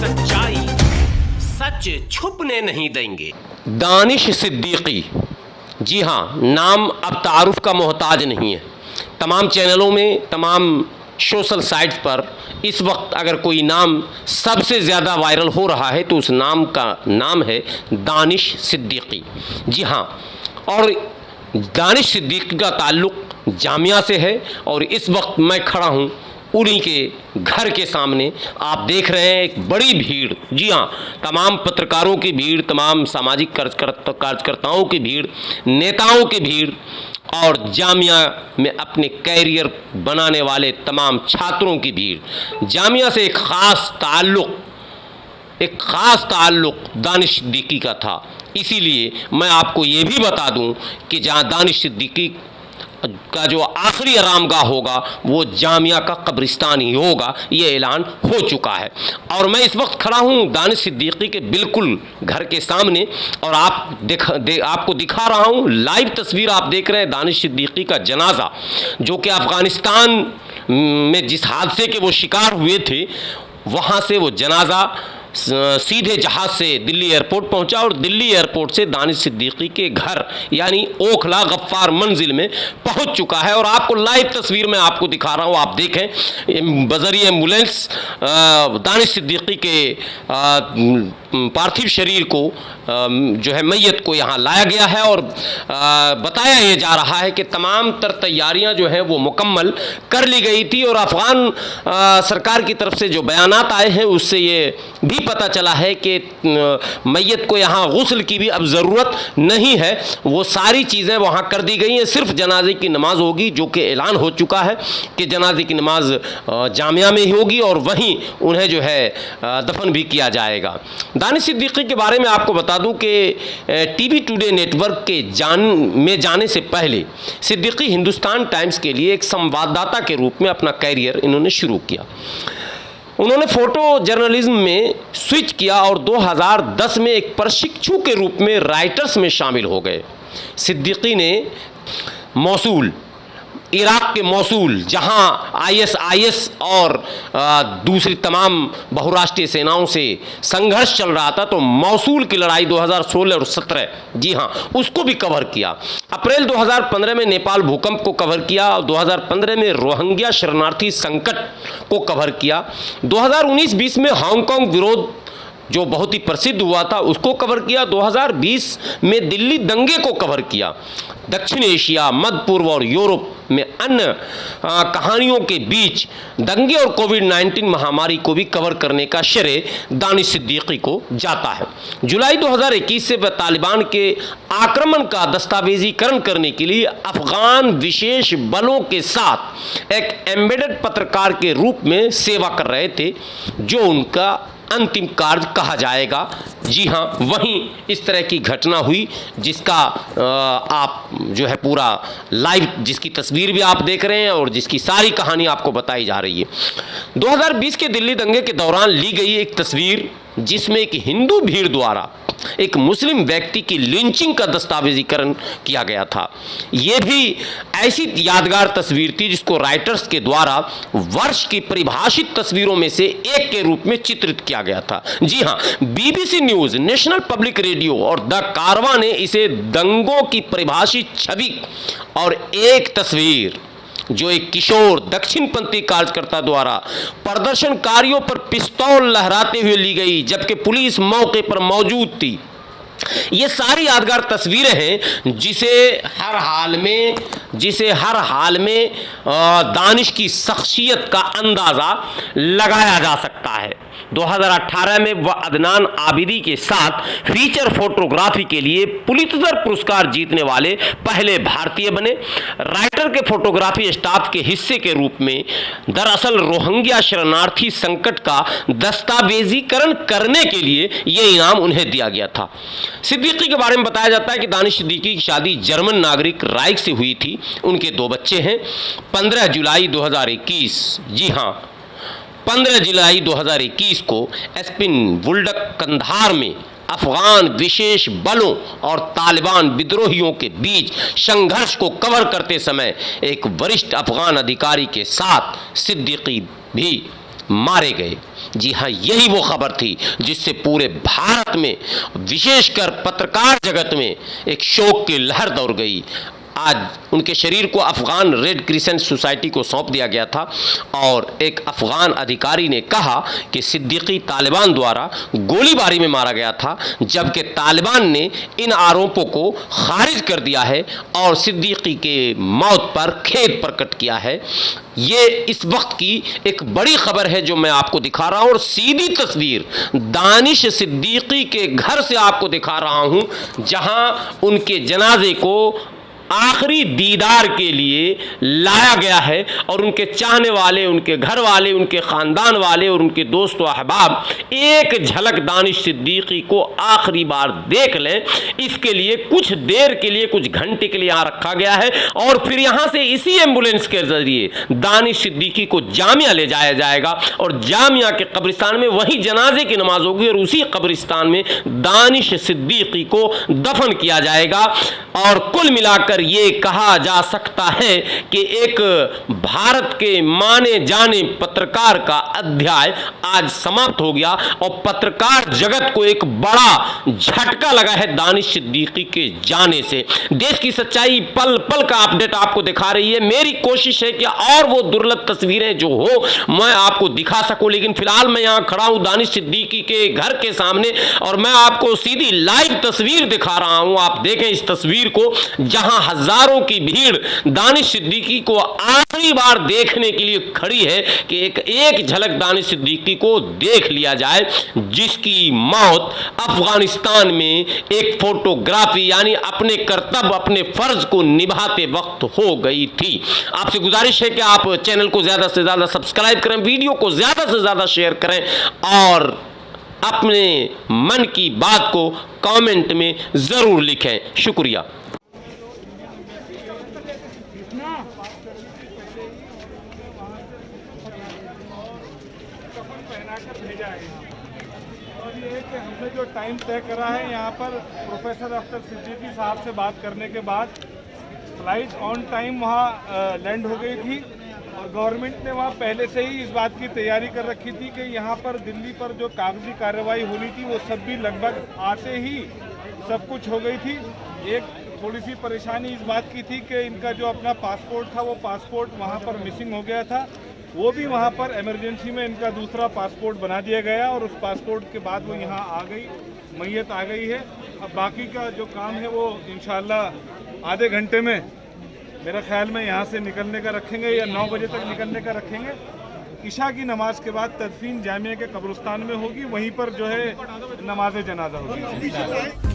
सच्चाई सच छुपने नहीं देंगे। दानिश सिद्दीकी, जी हाँ, नाम अब तारुफ का मोहताज नहीं है। तमाम चैनलों में, तमाम सोशल साइट्स पर इस वक्त अगर कोई नाम सबसे ज़्यादा वायरल हो रहा है तो उस नाम का नाम है दानिश सिद्दीकी। जी हाँ, और दानिश सिद्दीकी का ताल्लुक़ जामिया से है और इस वक्त मैं खड़ा हूँ उन्हीं के घर के सामने। आप देख रहे हैं एक बड़ी भीड़, जी हाँ, तमाम पत्रकारों की भीड़, तमाम सामाजिक कार्यकर्ताओं की भीड़, नेताओं की भीड़ और जामिया में अपने कैरियर बनाने वाले तमाम छात्रों की भीड़। जामिया से एक ख़ास ताल्लुक़ दानिश सिद्दीकी का था। इसीलिए मैं आपको ये भी बता दूं कि जहाँ दानिश सिद्दीकी का जो आखिरी आरामगाह होगा वो जामिया का कब्रिस्तान ही होगा, ये ऐलान हो चुका है। और मैं इस वक्त खड़ा हूँ दानिश सिद्दीकी के बिल्कुल घर के सामने और आपको दिखा रहा हूँ लाइव तस्वीर। आप देख रहे हैं दानिश सिद्दीकी का जनाजा, जो कि अफ़गानिस्तान में जिस हादसे के वो शिकार हुए थे, वहाँ से वो जनाजा सीधे जहाज़ से दिल्ली एयरपोर्ट पहुंचा और दिल्ली एयरपोर्ट से दानिश सिद्दीकी के घर यानी ओखला गफ्फार मंजिल में पहुंच चुका है। और आपको लाइव तस्वीर में आपको दिखा रहा हूं, आप देखें बजरिए एम्बुलेंस दानिश सिद्दीकी के पार्थिव शरीर को जो है मैयत को यहाँ लाया गया है और बताया ये जा रहा है कि तमाम तर तैयारियाँ जो हैं वो मुकम्मल कर ली गई थी। और अफ़गान सरकार की तरफ से जो बयानात आए हैं उससे ये भी पता चला है कि मैयत को यहाँ गुस्ल की भी अब ज़रूरत नहीं है, वो सारी चीज़ें वहाँ कर दी गई हैं। सिर्फ जनाजे की नमाज़ होगी, जो कि ऐलान हो चुका है कि जनाजे की नमाज़ जामिया में ही होगी और वहीं उन्हें जो है दफन भी किया जाएगा। दानिश सिद्दीकी के बारे में आपको बता दूं कि टीवी टुडे नेटवर्क के जाने से पहले सिद्दीकी हिंदुस्तान टाइम्स के लिए एक संवाददाता के रूप में अपना कैरियर इन्होंने शुरू किया। उन्होंने फ़ोटो जर्नलिज्म में स्विच किया और 2010 में एक प्रशिक्षु के रूप में राइटर्स में शामिल हो गए। सिद्दीकी ने मौसूल, इराक़ के मौसूल, जहां आईएस और दूसरी तमाम बहुराष्ट्रीय सेनाओं से संघर्ष चल रहा था, तो मौसूल की लड़ाई 2016 और 17, जी हां, उसको भी कवर किया। अप्रैल 2015 में नेपाल भूकंप को कवर किया और 2015 में रोहिंग्या शरणार्थी संकट को कवर किया। 2019-20 में हांगकांग विरोध जो बहुत ही प्रसिद्ध हुआ था उसको कवर किया। 2020 में दिल्ली दंगे को कवर किया। दक्षिण एशिया, मध्य पूर्व और यूरोप में अन्य कहानियों के बीच दंगे और कोविड-19 महामारी को भी कवर करने का श्रेय दानिश सिद्दीकी को जाता है। जुलाई 2021 से वह तालिबान के आक्रमण का दस्तावेजीकरण करने के लिए अफगान विशेष बलों के साथ एक एम्बेडेड पत्रकार के रूप में सेवा कर रहे थे, जो उनका अंतिम कार्य कहा जाएगा। जी हाँ, वहीं इस तरह की घटना हुई जिसका आप जो है पूरा लाइव, जिसकी तस्वीर भी आप देख रहे हैं और जिसकी सारी कहानी आपको बताई जा रही है। 2020 के दिल्ली दंगे के दौरान ली गई एक तस्वीर जिसमें एक हिंदू भीड़ द्वारा एक मुस्लिम व्यक्ति की लिंचिंग का दस्तावेजीकरण किया गया था। यह भी ऐसी यादगार तस्वीर थी जिसको राइटर्स के द्वारा वर्ष की परिभाषित तस्वीरों में से एक के रूप में चित्रित किया गया था। जी हां, BBC news, national public radio और द कारवां ने इसे दंगों की परिभाषित छवि और एक तस्वीर जो एक किशोर दक्षिणपंथी कार्यकर्ता द्वारा प्रदर्शनकारियों पर पिस्तौल लहराते हुए ली गई, जबकि पुलिस मौके पर मौजूद थी। ये सारी यादगार तस्वीरें हैं जिसे हर हाल में दानिश की शख्सियत का अंदाज़ा लगाया जा सकता है। 2018 में वह अदनान आबिदी के साथ फीचर फोटोग्राफी के लिए पुलित्जर पुरस्कार जीतने वाले पहले भारतीय बने। राइटर के फोटोग्राफी स्टाफ के हिस्से के रूप में दरअसल रोहिंग्या शरणार्थी संकट का दस्तावेजीकरण करने के लिए यह इनाम उन्हें दिया गया था। सिद्दीकी के बारे में बताया जाता है कि दानिश सिद्दीकी की शादी जर्मन नागरिक राइक से हुई थी। उनके 2 बच्चे हैं। 15 जुलाई 2021, जी हाँ, 15 जुलाई 2021 को एस्पिन वुल्डक कंधार में अफगान विशेष बलों और तालिबान विद्रोहियों के बीच संघर्ष को कवर करते समय एक वरिष्ठ अफगान अधिकारी के साथ सिद्दीकी भी मारे गए। जी हाँ, यही वो खबर थी जिससे पूरे भारत में, विशेषकर पत्रकार जगत में एक शोक की लहर दौड़ गई। आज उनके शरीर को अफ़गान रेड क्रिसेंट सोसाइटी को सौंप दिया गया था और एक अफ़गान अधिकारी ने कहा कि सिद्दीकी तालिबान द्वारा गोलीबारी में मारा गया था, जबकि तालिबान ने इन आरोपों को खारिज कर दिया है और सिद्दीकी के मौत पर खेद प्रकट किया है। ये इस वक्त की एक बड़ी खबर है जो मैं आपको दिखा रहा हूँ और सीधी तस्वीर दानिश सिद्दीकी के घर से आपको दिखा रहा हूँ, जहाँ उनके जनाजे को आखिरी दीदार के लिए लाया गया है और उनके चाहने वाले, उनके घर वाले, उनके ख़ानदान वाले और उनके दोस्त व अहबाब एक झलक दानिश सिद्दीकी को आखिरी बार देख लें, इसके लिए कुछ देर के लिए, कुछ घंटे के लिए यहाँ रखा गया है और फिर यहाँ से इसी एम्बुलेंस के ज़रिए दानिश सिद्दीकी को जामिया ले जाया जाएगा और जामिया के कब्रिस्तान में वही जनाजे की नमाज होगी और उसी कब्रिस्तान में दानिश सिद्दीकी को दफन किया जाएगा। और कुल मिलाकर ये कहा जा सकता है कि एक भारत के माने जाने पत्रकार का अध्याय आज समाप्त हो गया और पत्रकार जगत को एक बड़ा झटका लगा है दानिश सिद्दीकी के जाने से। देश की सच्चाई पल पल का अपडेट आपको दिखा रही है। मेरी कोशिश है कि और वो दुर्लभ तस्वीरें जो हो मैं आपको दिखा सकूं, लेकिन फिलहाल मैं यहाँ खड़ा हूँ दानिश सिद्दीकी के घर के सामने और मैं आपको सीधी लाइव तस्वीर दिखा रहा हूँ। आप देखें इस तस्वीर को, जहां हजारों की भीड़ दानिश सिद्दीकी को आखिरी बार देखने के लिए खड़ी है कि एक झलक दानिश सिद्दीकी को देख लिया जाए, जिसकी मौत अफगानिस्तान में एक फोटोग्राफी यानी अपने कर्तव्य, अपने फर्ज को निभाते वक्त हो गई थी। आपसे गुजारिश है कि आप चैनल को ज्यादा से ज्यादा सब्सक्राइब करें, वीडियो को ज्यादा से ज्यादा शेयर करें और अपने मन की बात को कमेंट में जरूर लिखें। शुक्रिया। और ये है कि हमने जो टाइम तय करा है यहाँ पर प्रोफेसर अख्तर सिद्दीकी साहब से बात करने के बाद फ्लाइट ऑन टाइम वहाँ लैंड हो गई थी और गवर्नमेंट ने वहाँ पहले से ही इस बात की तैयारी कर रखी थी कि यहाँ पर दिल्ली पर जो कागजी कार्रवाई होनी थी वो सब भी लगभग आते ही सब कुछ हो गई थी। एक थोड़ी सी परेशानी इस बात की थी कि इनका जो अपना पासपोर्ट था वो पासपोर्ट वहाँ पर मिसिंग हो गया था, वो भी वहाँ पर इमरजेंसी में इनका दूसरा पासपोर्ट बना दिया गया और उस पासपोर्ट के बाद वो यहाँ आ गई, मैयत आ गई है। अब बाकी का जो काम है वो इंशाल्लाह आधे घंटे में मेरा ख्याल में यहाँ से निकलने का रखेंगे या 9 बजे तक निकलने का रखेंगे। इशा की नमाज के बाद तदफीन जामिया के कब्रिस्तान में होगी, वहीं पर जो है नमाज जनाजा होगी।